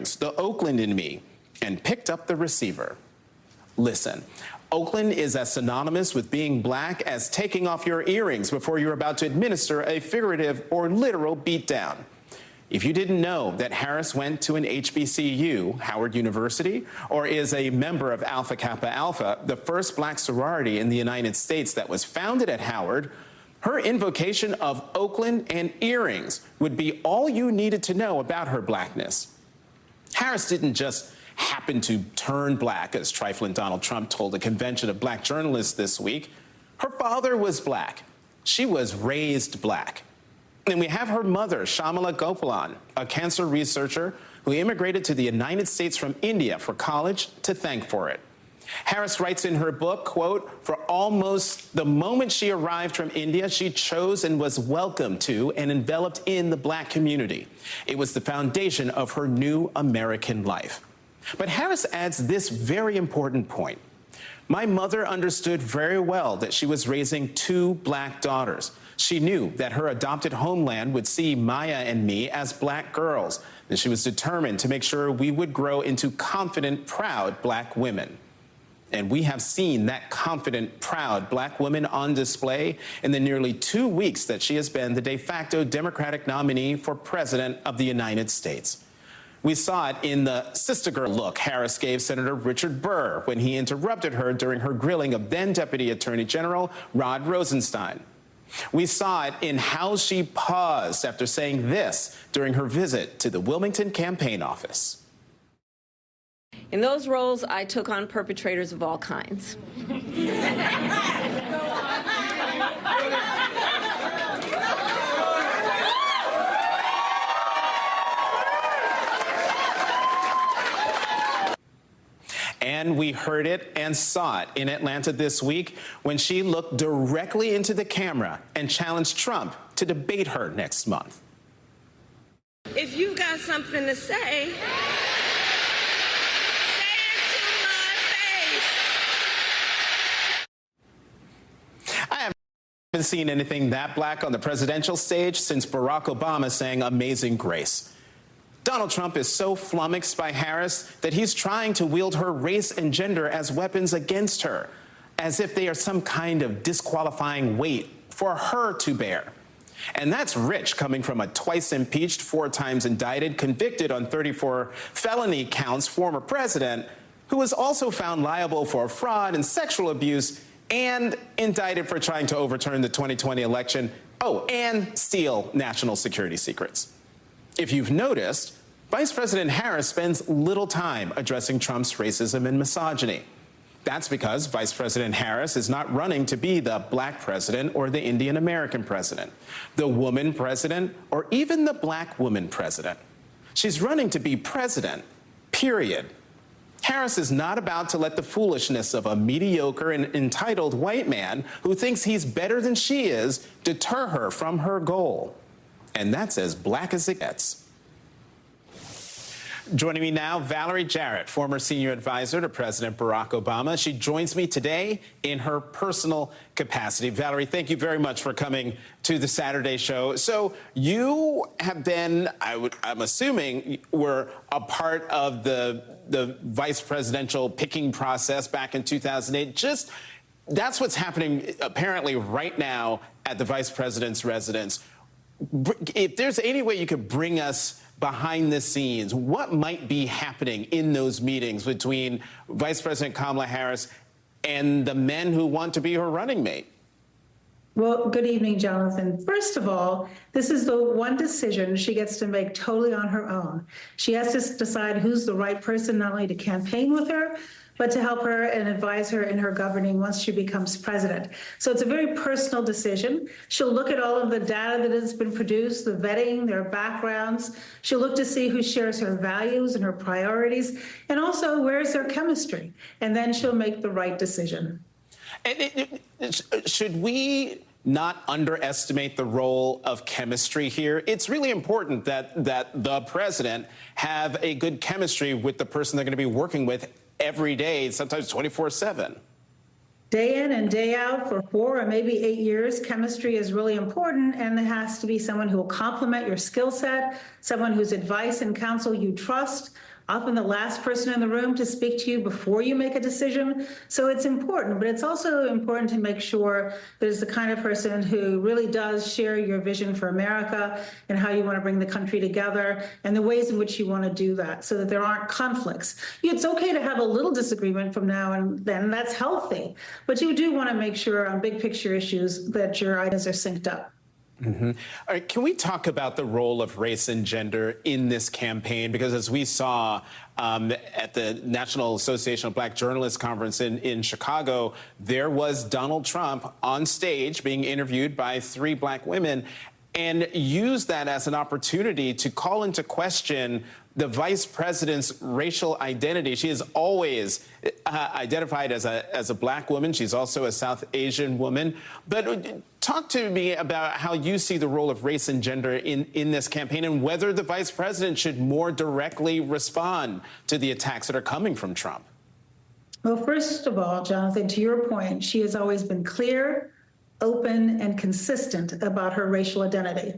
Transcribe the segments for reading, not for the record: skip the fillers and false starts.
earrings, the Oakland in me, and picked up the receiver. Listen, Oakland is as synonymous with being black as taking off your earrings before you're about to administer a figurative or literal beatdown. If you didn't know that Harris went to an HBCU, Howard University, or is a member of Alpha Kappa Alpha, the first black sorority in the United States that was founded at Howard, her invocation of Oakland and earrings would be all you needed to know about her blackness. Harris didn't just happen to turn black, as trifling Donald Trump told a convention of black journalists this week. Her father was black. She was raised black. And we have her mother, Shyamala Gopalan, a cancer researcher who immigrated to the United States from India for college, to thank for it. Harris writes in her book, quote, "For almost the moment she arrived from India, she chose and was welcomed to and enveloped in the black community. It was the foundation of her new American life." But Harris adds this very important point. "My mother understood very well that she was raising two black daughters. She knew that her adopted homeland would see Maya and me as black girls, and she was determined to make sure we would grow into confident, proud black women." And we have seen that confident, proud black woman on display in the nearly 2 weeks that she has been the de facto Democratic nominee for President of the United States. We saw it in the sister girl look Harris gave Senator Richard Burr when he interrupted her during her grilling of then Deputy Attorney General Rod Rosenstein. We saw it in how she paused after saying this during her visit to the Wilmington campaign office. In those roles, I took on perpetrators of all kinds. And we heard it and saw it in Atlanta this week when she looked directly into the camera and challenged Trump to debate her next month. If you've got something to say, say it to my face. I haven't seen anything that black on the presidential stage since Barack Obama sang Amazing Grace. Donald Trump is so flummoxed by Harris that he's trying to wield her race and gender as weapons against her, as if they are some kind of disqualifying weight for her to bear. And that's rich coming from a twice impeached, 4 times indicted, convicted on 34 felony counts former president, who was also found liable for fraud and sexual abuse and indicted for trying to overturn the 2020 election, and steal national security secrets. If you've noticed, Vice President Harris spends little time addressing Trump's racism and misogyny. That's because Vice President Harris is not running to be the black president or the Indian American president, the woman president, or even the black woman president. She's running to be president, period. Harris is not about to let the foolishness of a mediocre and entitled white man who thinks he's better than she is deter her from her goal. And that's as black as it gets. Joining me now, Valerie Jarrett, former senior advisor to President Barack Obama. She joins me today in her personal capacity. Valerie, thank you very much for coming to the Saturday show. So you have been, I'm assuming, were a part of the vice presidential picking process back in 2008. That's what's happening apparently right now at the vice president's residence. If there's any way you could bring us behind the scenes, what might be happening in those meetings between Vice President Kamala Harris and the men who want to be her running mate? Well, good evening, Jonathan. First of all, this is the one decision she gets to make totally on her own. She has to decide who's the right person, not only to campaign with her, but to help her and advise her in her governing once she becomes president. So it's a very personal decision. She'll look at all of the data that has been produced, the vetting, their backgrounds. She'll look to see who shares her values and her priorities, and also where's their chemistry. And then she'll make the right decision. And should we not underestimate the role of chemistry here? It's really important that the president have a good chemistry with the person they're going to be working with every day, sometimes 24/7. Day in and day out for 4 or maybe 8 years, chemistry is really important, and it has to be someone who will complement your skill set, someone whose advice and counsel you trust, often the last person in the room to speak to you before you make a decision. So it's important, but it's also important to make sure there's the kind of person who really does share your vision for America and how you want to bring the country together and the ways in which you want to do that so that there aren't conflicts. It's okay to have a little disagreement from now and then, that's healthy, but you do want to make sure on big picture issues that your ideas are synced up. Mm-hmm. All right, can we talk about the role of race and gender in this campaign? Because as we saw at the National Association of Black Journalists Conference in Chicago, there was Donald Trump on stage being interviewed by 3 black women and used that as an opportunity to call into question the vice president's racial identity. She is always identified as a black woman. She's also a South Asian woman. But talk to me about how you see the role of race and gender in this campaign and whether the vice president should more directly respond to the attacks that are coming from Trump. Well, first of all, Jonathan, to your point, she has always been clear, open, and consistent about her racial identity.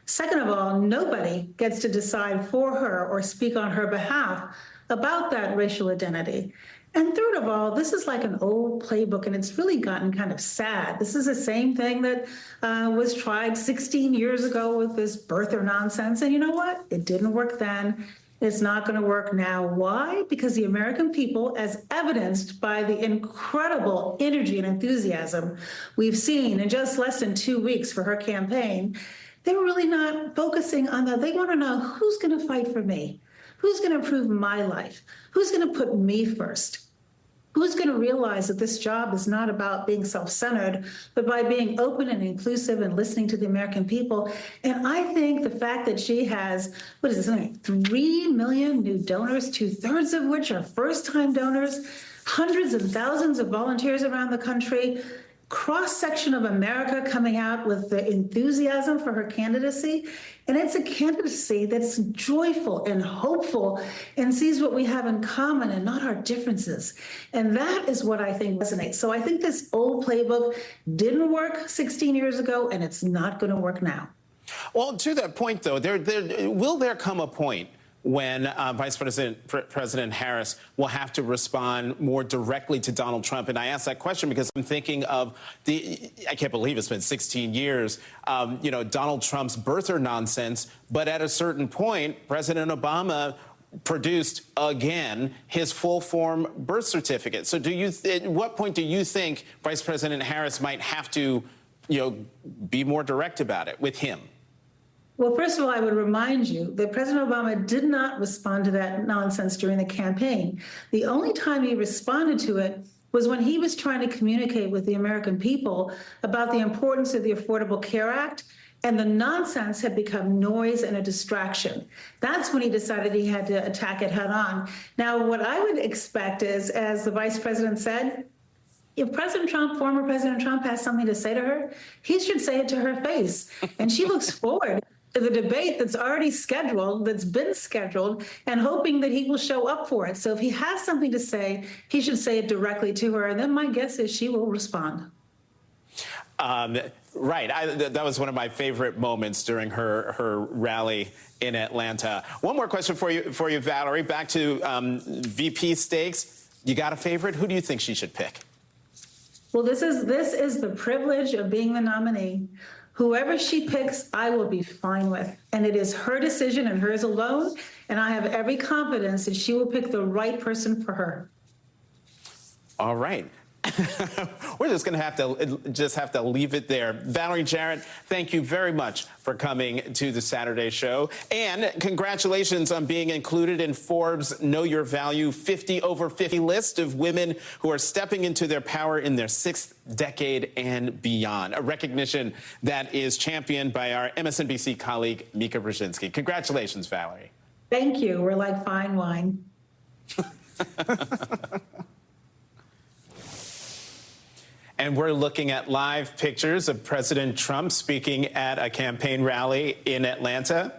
Second of all, nobody gets to decide for her or speak on her behalf about that racial identity. And third of all, this is like an old playbook, and it's really gotten kind of sad. This is the same thing that was tried 16 years ago with this birther nonsense. And you know what? It didn't work then. It's not going to work now. Why? Because the American people, as evidenced by the incredible energy and enthusiasm we've seen in just less than 2 weeks for her campaign, they're really not focusing on that. They want to know who's going to fight for me, who's going to improve my life, who's going to put me first, who's going to realize that this job is not about being self-centered, but by being open and inclusive and listening to the American people. And I think the fact that she has, 3 million new donors, 2/3 of which are first-time donors, hundreds and thousands of volunteers around the country, cross-section of America coming out with the enthusiasm for her candidacy. And it's a candidacy that's joyful and hopeful and sees what we have in common and not our differences. And that is what I think resonates. So I think this old playbook didn't work 16 years ago, and it's not going to work now. Well, to that point, though, will there come a point when Vice President Harris will have to respond more directly to Donald Trump? And I ask that question because I'm thinking of I can't believe it's been 16 years, Donald Trump's birther nonsense. But at a certain point, President Obama produced again his full form birth certificate. So at what point do you think Vice President Harris might have to, be more direct about it with him? Well, first of all, I would remind you that President Obama did not respond to that nonsense during the campaign. The only time he responded to it was when he was trying to communicate with the American people about the importance of the Affordable Care Act, and the nonsense had become noise and a distraction. That's when he decided he had to attack it head on. Now, what I would expect is, as the vice president said, if former President Trump has something to say to her, he should say it to her face. And she looks forward to the debate that's already scheduled, that's been scheduled, and hoping that he will show up for it. So if he has something to say, he should say it directly to her. And then my guess is she will respond. Right. That was one of my favorite moments during her rally in Atlanta. One more question for you, Valerie. Back to VP stakes. You got a favorite? Who do you think she should pick? Well, this is the privilege of being the nominee. Whoever she picks, I will be fine with. And it is her decision and hers alone. And I have every confidence that she will pick the right person for her. All right. We're just going to have to leave it there. Valerie Jarrett, thank you very much for coming to the Saturday show. And congratulations on being included in Forbes' Know Your Value 50 over 50 list of women who are stepping into their power in their 6th decade and beyond, a recognition that is championed by our MSNBC colleague, Mika Brzezinski. Congratulations, Valerie. Thank you. We're like fine wine. And we're looking at live pictures of President Trump speaking at a campaign rally in Atlanta.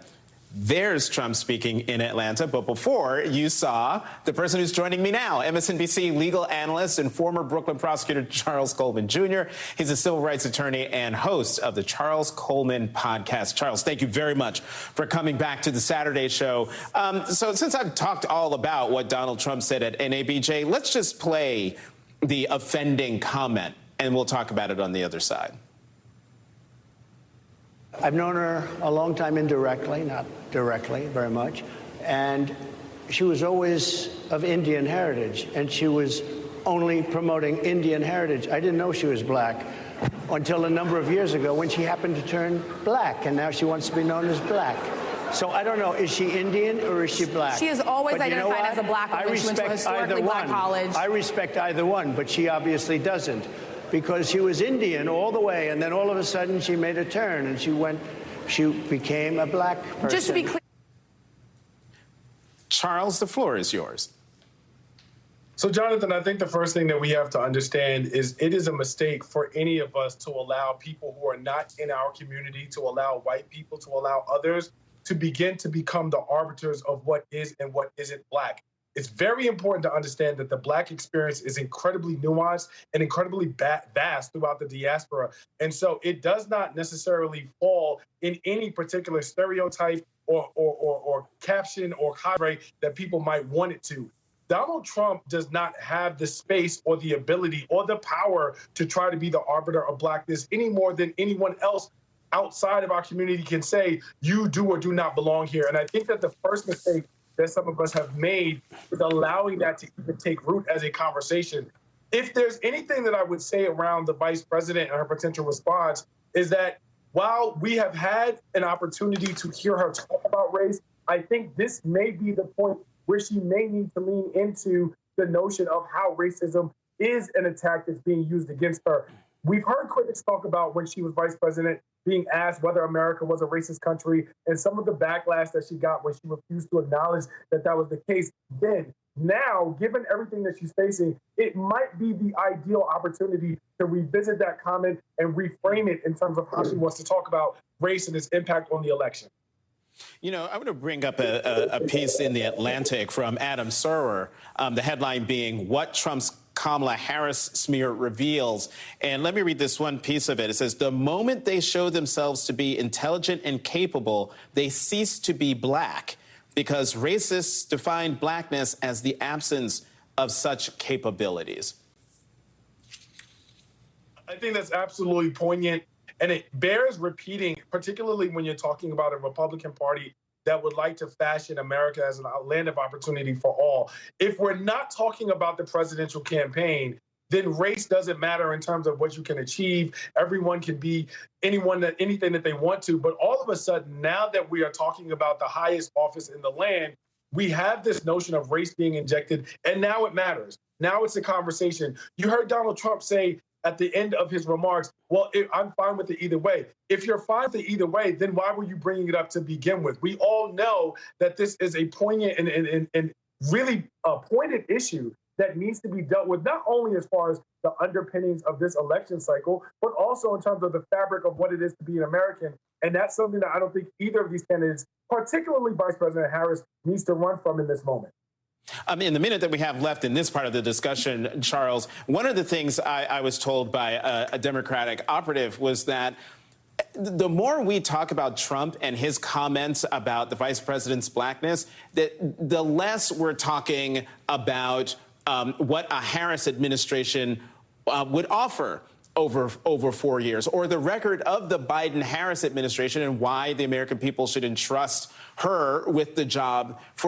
There's Trump speaking in Atlanta. But before, you saw the person who's joining me now, MSNBC legal analyst and former Brooklyn prosecutor Charles Coleman Jr. He's a civil rights attorney and host of the Charles Coleman podcast. Charles, thank you very much for coming back to the Saturday show. So since I've talked all about what Donald Trump said at NABJ, let's just play the offending comment, and we'll talk about it on the other side. I've known her a long time indirectly, not directly very much, and she was always of Indian heritage, and she was only promoting Indian heritage. I didn't know she was black until a number of years ago when she happened to turn black, and now she wants to be known as black. So I don't know, is she Indian or is she black? She is always identified as a black woman. She went to a historically black college. I respect either one, but she obviously doesn't, because she was Indian all the way, and then all of a sudden she made a turn and she became a black person. Just to be clear. Charles, the floor is yours. So, Jonathan, I think the first thing that we have to understand is it is a mistake for any of us to allow people who are not in our community, to allow white people, to allow others to begin to become the arbiters of what is and what isn't black. It's very important to understand that the black experience is incredibly nuanced and incredibly vast throughout the diaspora. And so it does not necessarily fall in any particular stereotype or caption or copyright that people might want it to. Donald Trump does not have the space or the ability or the power to try to be the arbiter of blackness any more than anyone else outside of our community can say, you do or do not belong here. And I think that the first mistake that some of us have made is allowing that to even take root as a conversation. If there's anything that I would say around the vice president and her potential response is that while we have had an opportunity to hear her talk about race, I think this may be the point where she may need to lean into the notion of how racism is an attack that's being used against her. We've heard critics talk about when she was vice president being asked whether America was a racist country and some of the backlash that she got when she refused to acknowledge that that was the case then. Now, given everything that she's facing, it might be the ideal opportunity to revisit that comment and reframe it in terms of how she wants to talk about race and its impact on the election. You know, I want to bring up a piece in The Atlantic from Adam Serwer, the headline being, "What Trump's Kamala Harris smear reveals." And let me read this one piece of it. It says, "The moment they show themselves to be intelligent and capable, they cease to be black, because racists define blackness as the absence of such capabilities." I think that's absolutely poignant. And it bears repeating, particularly when you're talking about a Republican Party that would like to fashion America as a land of opportunity for all. If we're not talking about the presidential campaign, then race doesn't matter in terms of what you can achieve. Everyone can be anything that they want to. But all of a sudden, now that we are talking about the highest office in the land, we have this notion of race being injected, and now it matters. Now it's a conversation. You heard Donald Trump say at the end of his remarks, well, I'm fine with it either way. If you're fine with it either way, then why were you bringing it up to begin with? We all know that this is a poignant and really pointed issue that needs to be dealt with, not only as far as the underpinnings of this election cycle, but also in terms of the fabric of what it is to be an American. And that's something that I don't think either of these candidates, particularly Vice President Harris, needs to run from in this moment. In the minute that we have left in this part of the discussion, Charles, one of the things I was told by a Democratic operative was that the more we talk about Trump and his comments about the vice president's blackness, that the less we're talking about what a Harris administration would offer over 4 years, or the record of the Biden-Harris administration and why the American people should entrust her with the job for